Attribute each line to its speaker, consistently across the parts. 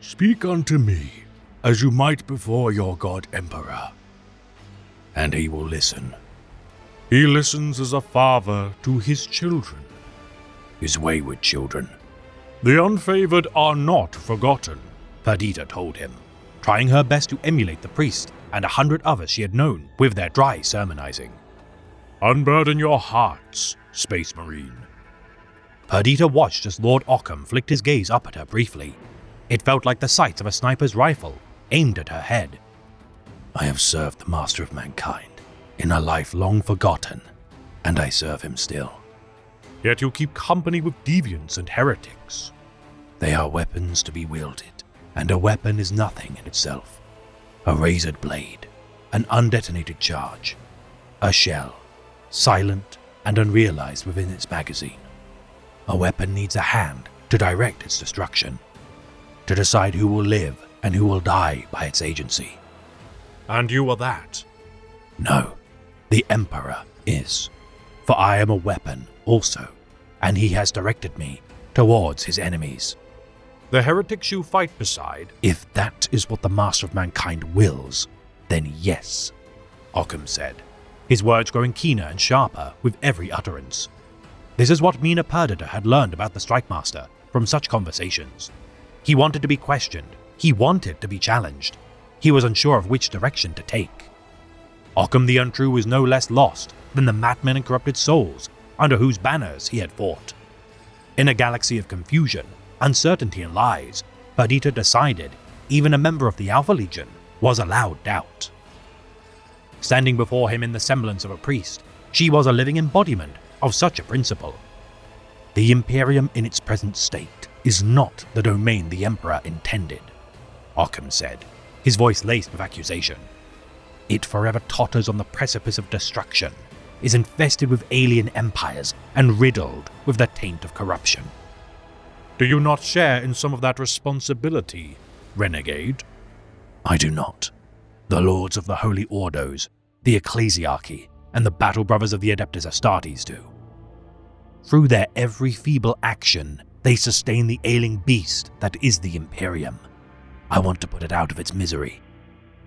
Speaker 1: Speak unto me, as you might before your God Emperor, and he will listen. He listens as a father to his children, his wayward children. The unfavored are not forgotten, Perdita told him, trying her best to emulate the priest and 100 others she had known with their dry sermonizing. Unburden your hearts, Space Marine. Perdita watched as Lord Occam flicked his gaze up at her briefly. It felt like the sight of a sniper's rifle aimed at her head. I have served the Master of Mankind in a life long forgotten, and I serve him still. Yet you keep company with deviants and heretics. They are weapons to be wielded, and a weapon is nothing in itself. A razored blade, an undetonated charge, a shell, silent and unrealized within its magazine. A weapon needs a hand to direct its destruction, to decide who will live and who will die by its agency. And you are that? No, the Emperor is, for I am a weapon also, and he has directed me towards his enemies. The heretics you fight beside? If that is what the Master of Mankind wills, then yes, Occam said, his words growing keener and sharper with every utterance. This is what Mina Perdita had learned about the Strike Master from such conversations. He wanted to be questioned. He wanted to be challenged. He was unsure of which direction to take. Occam the Untrue was no less lost than the madmen and corrupted souls under whose banners he had fought. In a galaxy of confusion, uncertainty and lies, Perdita decided even a member of the Alpha Legion was allowed doubt. Standing before him in the semblance of a priest, she was a living embodiment of such a principle. The Imperium in its present state is not the domain the Emperor intended, Occam said, his voice laced with accusation. It forever totters on the precipice of destruction, is infested with alien empires, and riddled with the taint of corruption. Do you not share in some of that responsibility, renegade? I do not. The Lords of the Holy Ordos, the Ecclesiarchy, and the Battle Brothers of the Adeptus Astartes do. Through their every feeble action, they sustain the ailing beast that is the Imperium. I want to put it out of its misery.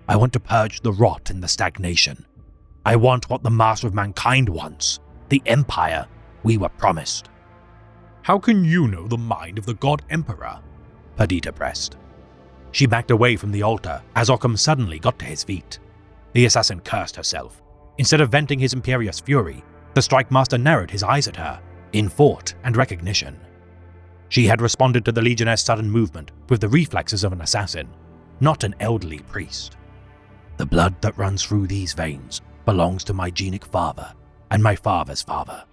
Speaker 1: I want to purge the rot and the stagnation. I want what the Master of Mankind wants, the Empire we were promised. How can you know the mind of the God Emperor? Perdita pressed. She backed away from the altar as Occam suddenly got to his feet. The assassin cursed herself. Instead of venting his imperious fury, the Strike Master narrowed his eyes at her, in thought and recognition. She had responded to the Legionnaire's sudden movement with the reflexes of an assassin, not an elderly priest. The blood that runs through these veins belongs to my genic father and my father's father.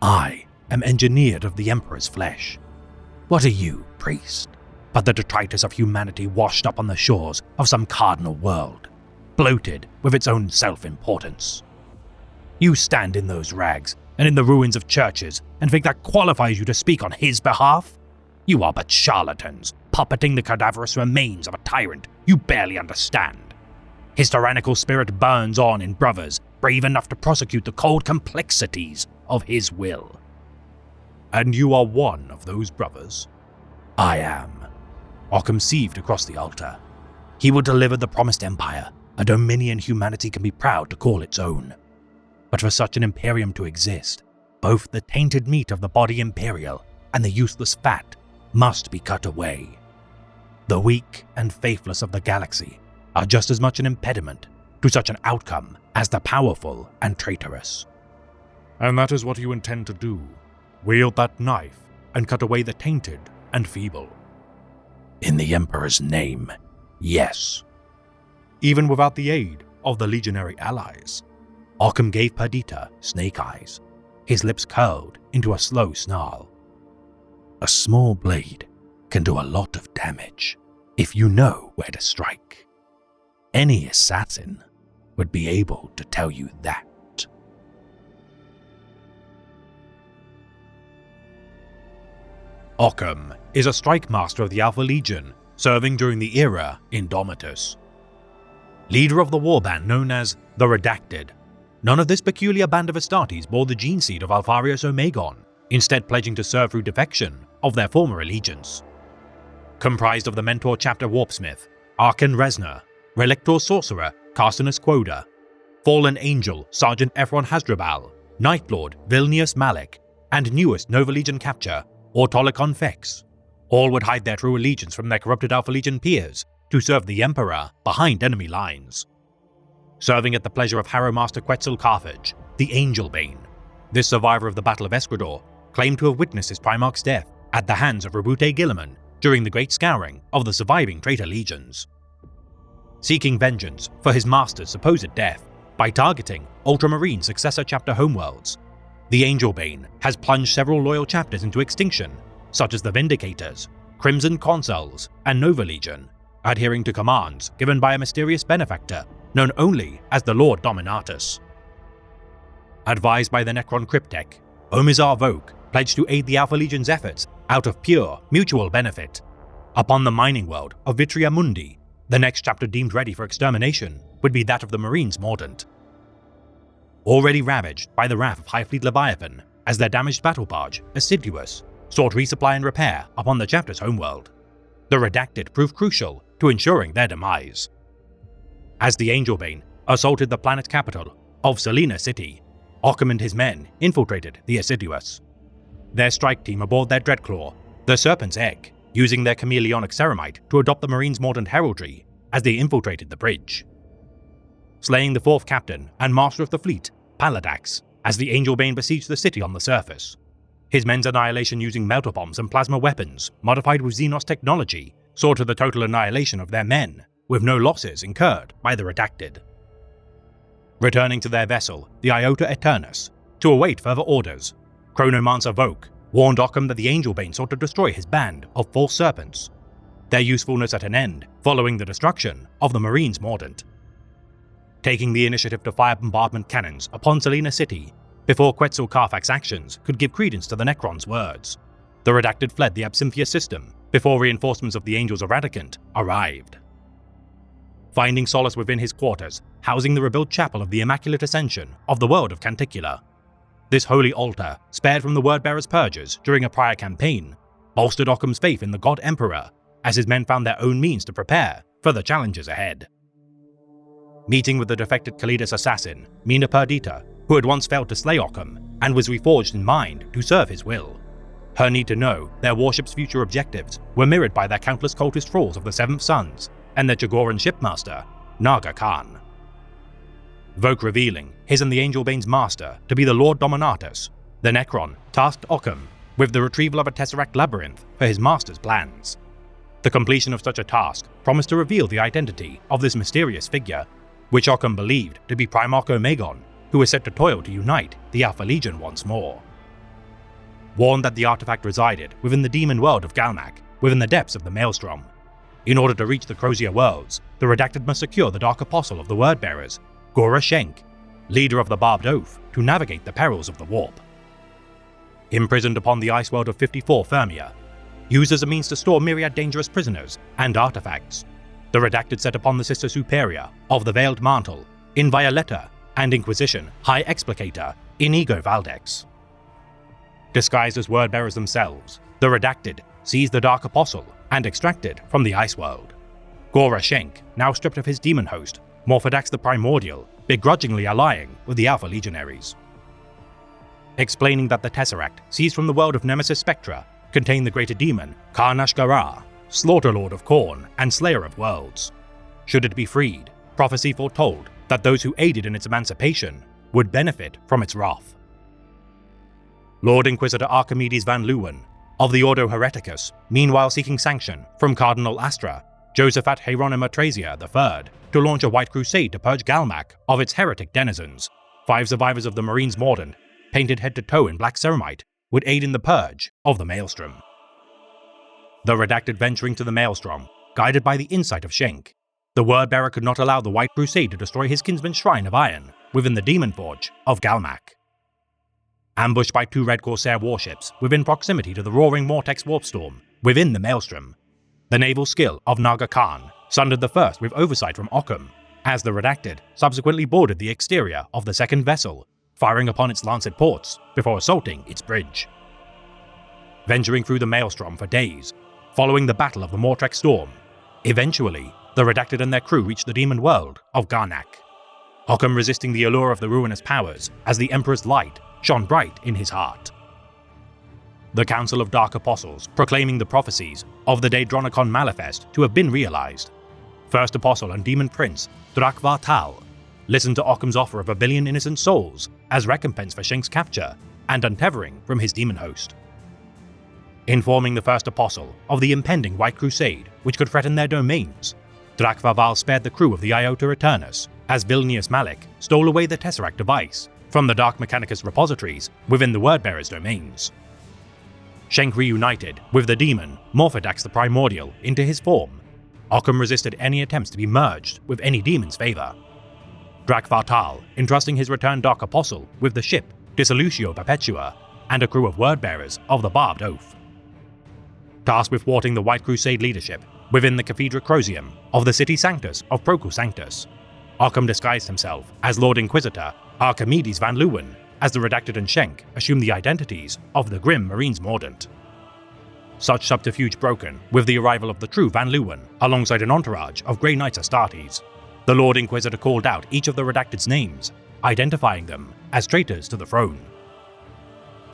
Speaker 1: I am engineered of the Emperor's flesh. What are you, priest, but the detritus of humanity washed up on the shores of some cardinal world, bloated with its own self-importance? You stand in those rags and in the ruins of churches and think that qualifies you to speak on his behalf? You are but charlatans, puppeting the cadaverous remains of a tyrant you barely understand. His tyrannical spirit burns on in brothers brave enough to prosecute the cold complexities of his will. And you are one of those brothers? I am. Occam seethed across the altar. He will deliver the promised empire, a dominion humanity can be proud to call its own. But for such an Imperium to exist, both the tainted meat of the body imperial and the useless fat must be cut away. The weak and faithless of the galaxy are just as much an impediment to such an outcome as the powerful and traitorous. And that is what you intend to do, wield that knife and cut away the tainted and feeble. In the Emperor's name, yes. Even without the aid of the legionary allies, Occam gave Perdita snake eyes, his lips curled into a slow snarl. A small blade can do a lot of damage if you know where to strike. Any assassin would be able to tell you that. Occam is a strike master of the Alpha Legion, serving during the era Indomitus. Leader of the warband known as the Redacted, none of this peculiar band of Astartes bore the gene seed of Alpharius Omegon, instead pledging to serve through defection of their former allegiance.
Speaker 2: comprised of the Mentor Chapter Warpsmith, Arkan Resner, Relictor Sorcerer Carcinus Quoda, Fallen Angel Sergeant Ephron Hasdrubal, Nightlord Vilnius Malik, and newest Nova Legion capture Autolicon Fex. All would hide their true allegiance from their corrupted Alpha Legion peers to serve the Emperor behind enemy lines. Serving at the pleasure of Harrow Master Quetzal Carthage, the Angelbane, this survivor of the Battle of Escrador claimed to have witnessed his Primarch's death at the hands of Rabute Gilliman during the Great Scouring of the surviving traitor legions. Seeking vengeance for his master's supposed death by targeting Ultramarine Successor Chapter homeworlds, the Angelbane has plunged several loyal chapters into extinction, such as the Vindicators, Crimson Consuls, and Nova Legion, adhering to commands given by a mysterious benefactor known only as the Lord Dominatus. Advised by the Necron Cryptek, Omizar Voke pledged to aid the Alpha Legion's efforts out of pure mutual benefit. Upon the mining world of Vitria Mundi, the next chapter deemed ready for extermination would be that of the Marines Mordant. Already ravaged by the wrath of High Fleet Leviathan as their damaged battle barge, Assiduous, sought resupply and repair upon the chapter's homeworld, the Redacted proved crucial to ensuring their demise. As the Angelbane assaulted the planet capital of Selena City, Occam and his men infiltrated the Assiduous. Their strike team aboard their Dreadclaw, the Serpent's Egg, using their chameleonic ceramite to adopt the Marines' Mordant heraldry as they infiltrated the bridge. Slaying the fourth captain and master of the fleet, Paladax, as the Angelbane besieged the city on the surface. His men's annihilation using melter bombs and plasma weapons modified with Xenos technology saw to the total annihilation of their men, with no losses incurred by the Redacted. Returning to their vessel, the Iota Eternus, to await further orders, Chronomancer Voke warned Occam that the Angelbane sought to destroy his band of false serpents, their usefulness at an end following the destruction of the Marines Mordant. Taking the initiative to fire bombardment cannons upon Selena City before Quetzal Carfax's actions could give credence to the Necron's words, the Redacted fled the Absynthia system before reinforcements of the Angels of Radicant arrived. Finding solace within his quarters, housing the rebuilt chapel of the Immaculate Ascension of the world of Canticula, this holy altar, spared from the Wordbearer's purges during a prior campaign, bolstered Occam's faith in the God Emperor as his men found their own means to prepare for the challenges ahead. Meeting with the defected Kalidas assassin, Mina Perdita, who had once failed to slay Occam and was reforged in mind to serve his will. Her need to know their warship's future objectives were mirrored by their countless cultist thralls of the Seventh Sons and their Jagoran shipmaster, Naga Khan. Voke revealing his and the Angelbane's master to be the Lord Dominatus, the Necron tasked Occam with the retrieval of a Tesseract Labyrinth for his master's plans. The completion of such a task promised to reveal the identity of this mysterious figure, which Occam believed to be Primarch Omegon, who was set to toil to unite the Alpha Legion once more. Warned that the artifact resided within the demon world of Galmac, within the depths of the Maelstrom. In order to reach the Crozier worlds, the Redacted must secure the Dark Apostle of the Wordbearers, Gora Shenk, leader of the Barbed Oath, to navigate the perils of the warp. Imprisoned upon the ice world of 54 Thermia, used as a means to store myriad dangerous prisoners and artifacts, the Redacted set upon the Sister Superior of the Veiled Mantle, Invioletta, and Inquisition High Explicator, Inigo Valdex. Disguised as Wordbearers themselves, the Redacted seized the Dark Apostle and extracted from the Ice World. Gora Shenk, now stripped of his demon host, Morphodax the Primordial, begrudgingly allying with the Alpha Legionaries. Explaining that the Tesseract seized from the world of Nemesis Spectra contained the greater demon Karnash-Gara, Slaughterlord of Khorne and Slayer of Worlds. Should it be freed, prophecy foretold that those who aided in its emancipation would benefit from its wrath. Lord Inquisitor Archimedes van Leeuwen, of the Ordo Hereticus, meanwhile seeking sanction from Cardinal Astra, Josephat Hieronima Trazia III, to launch a White Crusade to purge Galmac of its heretic denizens. 5 survivors of the Marines Mordant, painted head to toe in black ceramite, would aid in the purge of the Maelstrom. The Redacted venturing to the Maelstrom, guided by the insight of Shenk, the Wordbearer could not allow the White Crusade to destroy his kinsman's shrine of iron within the Demon Forge of Galmac. Ambushed by 2 Red Corsair warships within proximity to the roaring Mortex Warpstorm within the Maelstrom, the naval skill of Naga Khan sundered the first with oversight from Occam, as the Redacted subsequently boarded the exterior of the second vessel, firing upon its lancet ports before assaulting its bridge. Venturing through the Maelstrom for days, following the Battle of the Mortrek Storm. Eventually, the Redacted and their crew reached the demon world of Garnak, Occam resisting the allure of the ruinous powers as the Emperor's light shone bright in his heart. The Council of Dark Apostles proclaiming the prophecies of the Daedronicon Malifest to have been realized. First Apostle and Demon Prince Drakvar Tal listened to Occam's offer of 1 billion innocent souls as recompense for Shenk's capture and untethering from his demon host. Informing the First Apostle of the impending White Crusade which could threaten their domains, Drakvar Val spared the crew of the Iota Eternus as Vilnius Malik stole away the Tesseract device from the Dark Mechanicus repositories within the Wordbearer's domains. Shenk reunited with the demon Morphodax the Primordial into his form. Occam resisted any attempts to be merged with any demon's favor. Drakvar Tal entrusting his returned Dark Apostle with the ship Dissolution Perpetua and a crew of Wordbearers of the Barbed Oath. Tasked with thwarting the White Crusade leadership within the Cathedra Crosium of the City Sanctus of Procul Sanctus, Occam disguised himself as Lord Inquisitor Archimedes van Leeuwen as the Redacted and Shenk assumed the identities of the grim Marines Mordant. Such subterfuge broken with the arrival of the true Van Leeuwen alongside an entourage of Grey Knights Astartes, the Lord Inquisitor called out each of the Redacted's names, identifying them as traitors to the throne.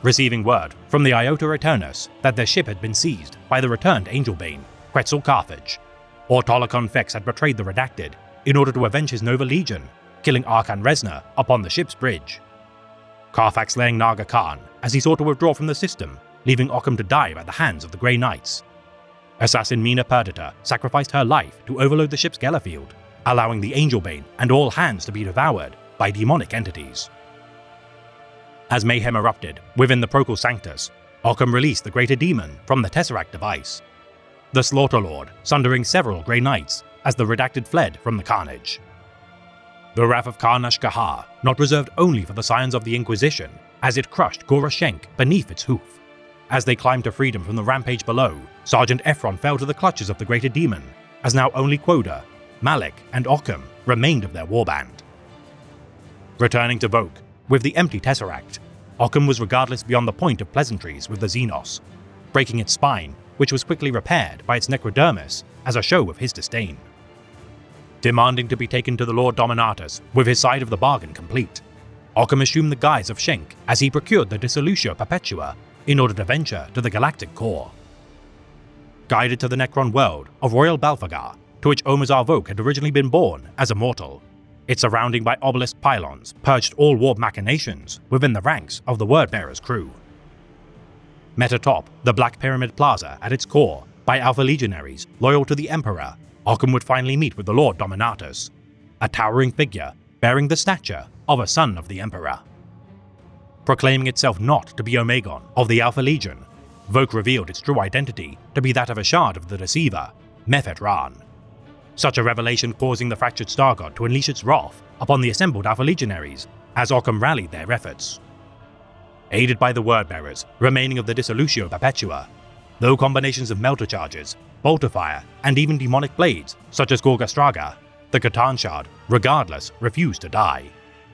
Speaker 2: Receiving word from the Iota Eternus that their ship had been seized by the returned Angelbane, Quetzal Carthage, Autolycon Vex had betrayed the Redacted in order to avenge his Nova Legion, killing Arkan Resna upon the ship's bridge. Carfax slaying Naga Khan as he sought to withdraw from the system, leaving Occam to die by the hands of the Grey Knights. Assassin Mina Perdita sacrificed her life to overload the ship's Gellerfield, allowing the Angelbane and all hands to be devoured by demonic entities. As mayhem erupted within the Procul Sanctus, Occam released the Greater Demon from the Tesseract device, the Slaughterlord sundering several Grey Knights as the Redacted fled from the carnage. The wrath of Karnash Kahar not reserved only for the Scions of the Inquisition, as it crushed Gora Shenk beneath its hoof. As they climbed to freedom from the rampage below, Sergeant Ephron fell to the clutches of the Greater Demon, as now only Quoda, Malik, and Occam remained of their warband. Returning to Voke, with the empty Tesseract, Occam was regardless beyond the point of pleasantries with the Xenos, breaking its spine, which was quickly repaired by its necrodermis as a show of his disdain. Demanding to be taken to the Lord Dominatus with his side of the bargain complete, Occam assumed the guise of Shenk as he procured the Dissolution Perpetua in order to venture to the galactic core. Guided to the Necron world of Royal Balfagar, to which Omazar Voke had originally been born as a mortal, its surrounding by obelisk pylons purged all warp machinations within the ranks of the Wordbearer's crew. Met atop the Black Pyramid Plaza at its core by Alpha Legionaries loyal to the Emperor, Occam would finally meet with the Lord Dominatus, a towering figure bearing the stature of a son of the Emperor. Proclaiming itself not to be Omegon of the Alpha Legion, Voke revealed its true identity to be that of a shard of the Deceiver, Mephet Ran. Such a revelation causing the fractured Star God to unleash its wrath upon the assembled Alpha Legionaries as Occam rallied their efforts. Aided by the Wordbearers remaining of the Dissolution Perpetua, though combinations of melter charges, bolter fire, and even demonic blades such as Gorga Straga, the Catan Shard, regardless, refused to die.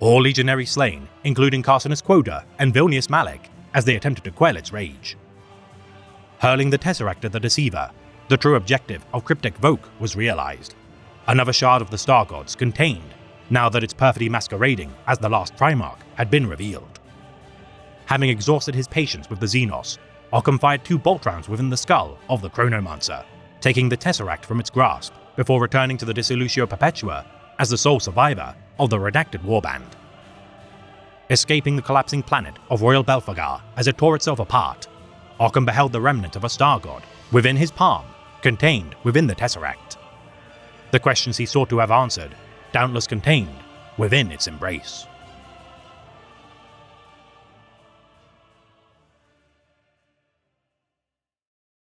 Speaker 2: All legionaries slain, including Carcinus Quota and Vilnius Malik, as they attempted to quell its rage. Hurling the Tesseract at the Deceiver, the true objective of Cryptek Voke was realized. Another shard of the Star Gods contained, now that its perfidy masquerading as the last Primarch had been revealed. Having exhausted his patience with the Xenos, Occam fired 2 bolt rounds within the skull of the Chronomancer, taking the Tesseract from its grasp before returning to the Dissolution Perpetua as the sole survivor of the Redacted warband. Escaping the collapsing planet of Royal Belfagar as it tore itself apart, Occam beheld the remnant of a Star God within his palm, contained within the Tesseract. The questions he sought to have answered, doubtless contained within its embrace.